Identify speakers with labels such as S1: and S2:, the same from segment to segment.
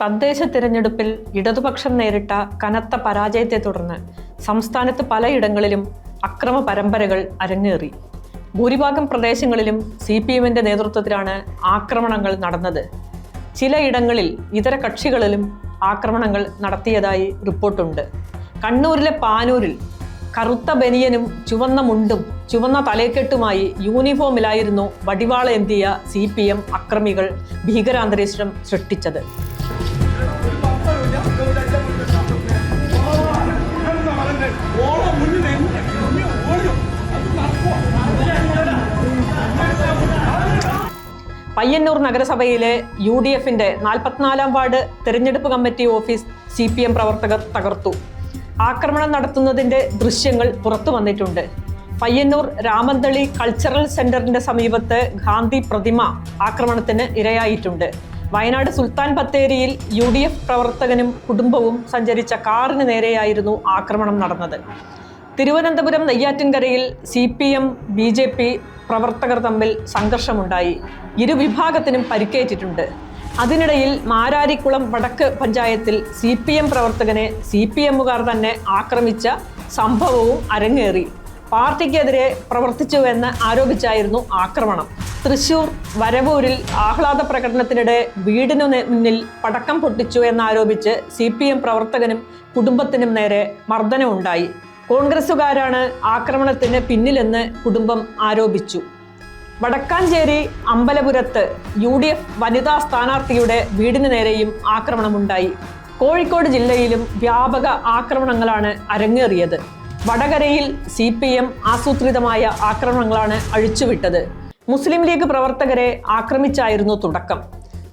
S1: തദ്ദേശ തിരഞ്ഞെടുപ്പിൽ ഇടതുപക്ഷം നേരിട്ട കനത്ത പരാജയത്തെ തുടർന്ന് സംസ്ഥാനത്ത് പലയിടങ്ങളിലും അക്രമ പരമ്പരകൾ അരങ്ങേറി. ഭൂരിഭാഗം പ്രദേശങ്ങളിലും CPMന്റെ നേതൃത്വത്തിലാണ് ആക്രമണങ്ങൾ നടന്നത്. ചിലയിടങ്ങളിൽ ഇതര കക്ഷികളിലും ആക്രമണങ്ങൾ നടത്തിയതായി റിപ്പോർട്ടുണ്ട്. കണ്ണൂരിലെ പാനൂരിൽ കറുത്ത ബനിയനും ചുവന്ന മുണ്ടും ചുവന്ന തലക്കെട്ടുമായി യൂണിഫോമിലായിരുന്നു വടിവാളേന്തിയ CPM അക്രമികൾ ഭീകരാന്തരീക്ഷം സൃഷ്ടിച്ചത്. പയ്യന്നൂർ നഗരസഭയിലെ UDFന്റെ 44-ാം വാർഡ് തെരഞ്ഞെടുപ്പ് കമ്മിറ്റി ഓഫീസ് CPM പ്രവർത്തകർ തകർത്തു. ആക്രമണം നടത്തുന്നതിന്റെ ദൃശ്യങ്ങൾ പുറത്തു വന്നിട്ടുണ്ട്. പയ്യന്നൂർ രാമന്തളി കൾച്ചറൽ സെന്ററിന്റെ സമീപത്ത് ഗാന്ധി പ്രതിമ ആക്രമണത്തിന് ഇരയായിട്ടുണ്ട്. വയനാട് സുൽത്താൻ ബത്തേരിയിൽ UDF പ്രവർത്തകനും കുടുംബവും സഞ്ചരിച്ച കാറിന് നേരെയായിരുന്നു ആക്രമണം നടന്നത്. തിരുവനന്തപുരം നെയ്യാറ്റിൻകരയിൽ CPM BJP പ്രവർത്തകർ തമ്മിൽ സംഘർഷമുണ്ടായി. ഇരുവിഭാഗത്തിനും പരിക്കേറ്റിട്ടുണ്ട്. അതിനിടയിൽ മാരാരിക്കുളം വടക്ക് പഞ്ചായത്തിൽ CPM പ്രവർത്തകനെ CPMകാർ തന്നെ ആക്രമിച്ച സംഭവവും അരങ്ങേറി. പാർട്ടിക്കെതിരെ പ്രവർത്തിച്ചുവെന്ന് ആരോപിച്ചായിരുന്നു ആക്രമണം. തൃശൂർ വരവൂരിൽ ആഹ്ലാദ പ്രകടനത്തിനിടെ വീടിനു മുന്നിൽ പടക്കം പൊട്ടിച്ചു എന്നാരോപിച്ച് CPM പ്രവർത്തകനും കുടുംബത്തിനും നേരെ മർദ്ദനമുണ്ടായി. കോൺഗ്രസുകാരാണ് ആക്രമണത്തിന് പിന്നിലെന്ന് കുടുംബം ആരോപിച്ചു. വടക്കാഞ്ചേരി അമ്പലപുരത്ത് UDF വനിതാ സ്ഥാനാർത്ഥിയുടെ വീടിന് നേരെയും ആക്രമണമുണ്ടായി. കോഴിക്കോട് ജില്ലയിലും വ്യാപക ആക്രമണങ്ങളാണ് അരങ്ങേറിയത്. വടകരയിൽ CPM ആസൂത്രിതമായ ആക്രമണങ്ങളാണ് അഴിച്ചുവിട്ടത്. മുസ്ലിം ലീഗ് പ്രവർത്തകരെ ആക്രമിച്ചായിരുന്നു തുടക്കം.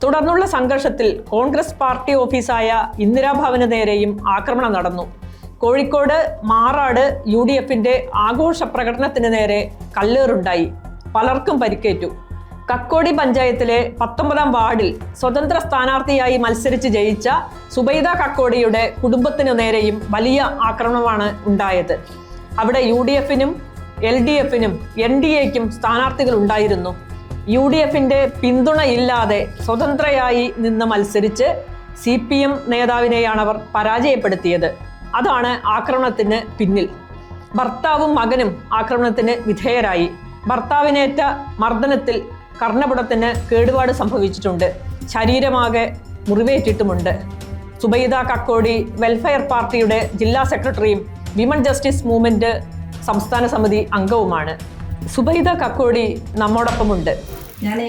S1: തുടർന്നുള്ള സംഘർഷത്തിൽ കോൺഗ്രസ് പാർട്ടി ഓഫീസായ ഇന്ദിരാഭവന് നേരെയും ആക്രമണം നടന്നു. കോഴിക്കോട് മാറാട് UDFന്റെ ആഘോഷ പ്രകടനത്തിന് നേരെ കല്ലേറുണ്ടായി. പലർക്കും പരിക്കേറ്റു. കക്കോടി പഞ്ചായത്തിലെ 19-ാം വാർഡിൽ സ്വതന്ത്ര സ്ഥാനാർത്ഥിയായി മത്സരിച്ച് ജയിച്ച സുബൈദ കക്കോടിയുടെ കുടുംബത്തിനു നേരെയും വലിയ ആക്രമണമാണ് ഉണ്ടായത്. അവിടെ UDFനും LDFനും NDAയ്ക്കും സ്ഥാനാർത്ഥികൾ ഉണ്ടായിരുന്നു. UDFന്റെ പിന്തുണയില്ലാതെ സ്വതന്ത്രയായി നിന്ന് മത്സരിച്ച് CPM നേതാവിനെയാണവർ പരാജയപ്പെടുത്തിയത്. അതാണ് ആക്രമണത്തിന് പിന്നിൽ. ഭർത്താവും മകനും ആക്രമണത്തിന് വിധേയരായി. ഭർത്താവിനേറ്റ മർദ്ദനത്തിൽ കർണപുടത്തിന് കേടുപാട് സംഭവിച്ചിട്ടുണ്ട്. ശരീരമാകെ മുറിവേറ്റിട്ടുമുണ്ട്. സുബൈദ കക്കോടി വെൽഫെയർ പാർട്ടിയുടെ ജില്ലാ സെക്രട്ടറിയും വിമൻ ജസ്റ്റിസ് മൂവ്മെന്റ് സംസ്ഥാന സമിതി അംഗവുമാണ്. സുബൈദ കക്കോടി നമ്മോടൊപ്പമുണ്ട്.
S2: ഞാൻ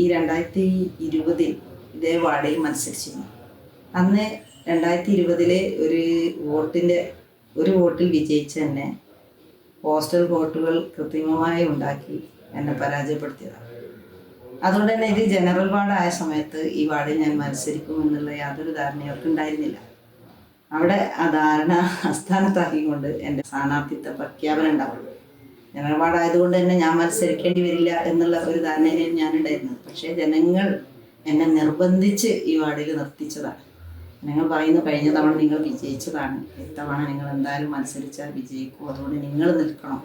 S2: ഈ 2020 ഇതേ വാർഡിൽ മത്സരിച്ചിരുന്നു. അന്ന് 2020 ഒരു വോട്ടിൽ വിജയിച്ച എന്നെ പോസ്റ്റൽ വോട്ടുകൾ കൃത്രിമമായി ഉണ്ടാക്കി എന്നെ പരാജയപ്പെടുത്തിയതാണ്. അതുകൊണ്ട് തന്നെ ഇത് ജനറൽ വാർഡായ സമയത്ത് ഈ വാർഡിൽ ഞാൻ മത്സരിക്കുമെന്നുള്ള യാതൊരു ധാരണയും അവർക്ക് ഉണ്ടായിരുന്നില്ല. അവിടെ ആ ധാരണ അസ്ഥാനത്താക്കിക്കൊണ്ട് എൻ്റെ സ്ഥാനാർത്ഥിത്വ പ്രഖ്യാപനം ഉണ്ടാവുള്ളൂ. ജനറൽ വാർഡായതുകൊണ്ട് തന്നെ ഞാൻ മത്സരിക്കേണ്ടി വരില്ല എന്നുള്ള ഒരു ധാരണയിൽ ഞാനുണ്ടായിരുന്നത്. പക്ഷേ ജനങ്ങൾ എന്നെ നിർബന്ധിച്ച് ഈ വാർഡിൽ നിർത്തിച്ചതാണ്. നിങ്ങൾ പറയുന്നു, കഴിഞ്ഞ തവണ നിങ്ങൾ വിജയിച്ചതാണ്, ഇത്തവണ നിങ്ങൾ എന്തായാലും മത്സരിച്ചാൽ വിജയിക്കും, അതുകൊണ്ട് നിങ്ങൾ നിൽക്കണം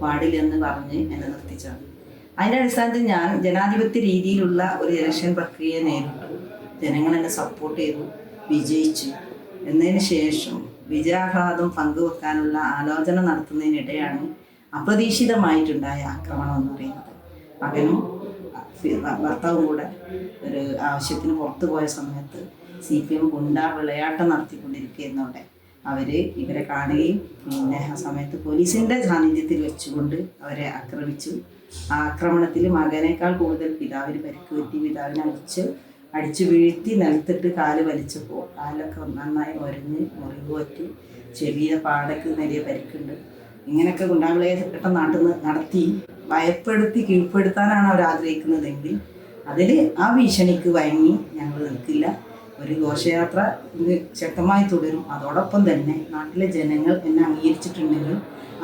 S2: വാർഡിൽ എന്ന് പറഞ്ഞ് എന്നെ നിർത്തിച്ചതാണ്. അതിൻ്റെ അടിസ്ഥാനത്തിൽ ഞാൻ ജനാധിപത്യ രീതിയിലുള്ള ഒരു ഇലക്ഷൻ പ്രക്രിയയെ നേരിട്ടു. ജനങ്ങൾ എന്നെ സപ്പോർട്ട് ചെയ്തു, വിജയിച്ചു. എന്നതിന് ശേഷം വിജയാഹ്ലാദം പങ്കുവെക്കാനുള്ള ആലോചന നടത്തുന്നതിനിടെയാണ് അപ്രതീക്ഷിതമായിട്ടുണ്ടായ ആക്രമണം എന്ന് പറയുന്നത്. മകനും ഭർത്താവും കൂടെ ഒരു ആവശ്യത്തിന് പുറത്തു പോയ സമയത്ത് CPM ഗുണ്ട വിളയാട്ടം നടത്തിക്കൊണ്ടിരിക്കുന്നവിടെ ഇവരെ കാണുകയും പിന്നെ ആ സമയത്ത് പോലീസിൻ്റെ സാന്നിധ്യത്തിൽ വെച്ചുകൊണ്ട് അവരെ ആക്രമിച്ചു. ആ ആക്രമണത്തിൽ മകനേക്കാൾ കൂടുതൽ പിതാവിന് പരിക്ക് പറ്റി. പിതാവിനെ അടിച്ചു വീഴ്ത്തി നിലത്തിട്ട് കാല് വലിച്ചപ്പോൾ കാലൊക്കെ നന്നായി ഒരഞ്ഞ് മുറിവ് പറ്റി. ചെവിയുടെ പാടക്ക് നേരിയ പരിക്കുണ്ട്. ഇങ്ങനെയൊക്കെ ഗുണ്ടാവിളയാട്ടം നടത്തി ഭയപ്പെടുത്തി കീഴ്പ്പെടുത്താനാണ് അവർ ആഗ്രഹിക്കുന്നതെങ്കിൽ അതിൽ ആ ഭീഷണിക്ക് വഴങ്ങി ഞങ്ങൾ നിൽക്കില്ല. ഒരു ഘോഷയാത്ര ശക്തമായി തുടരും. അതോടൊപ്പം തന്നെ നാട്ടിലെ ജനങ്ങൾ എന്നെ അംഗീകരിച്ചിട്ടുണ്ടെങ്കിൽ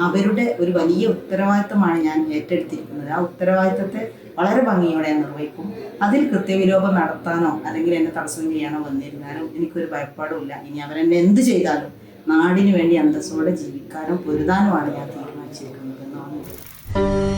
S2: അവരുടെ ഒരു വലിയ ഉത്തരവാദിത്തമാണ് ഞാൻ ഏറ്റെടുത്തിരിക്കുന്നത്. ആ ഉത്തരവാദിത്തത്തെ വളരെ ഭംഗിയോടെ ഞാൻ നിർവഹിക്കും. അതിൽ കൃത്യവിലോപം നടത്താനോ അല്ലെങ്കിൽ എന്നെ തടസ്സം ചെയ്യാനോ വന്നിരുന്നാലും എനിക്കൊരു ഭയപ്പാടുമില്ല. ഇനി അവരെന്നെ എന്ത് ചെയ്താലും നാടിന് വേണ്ടി അന്തസ്സോടെ ജീവിക്കാനും പൊരുതാനുമാണ് ഞാൻ തീരുമാനിച്ചിരിക്കുന്നത് എന്നാണ്.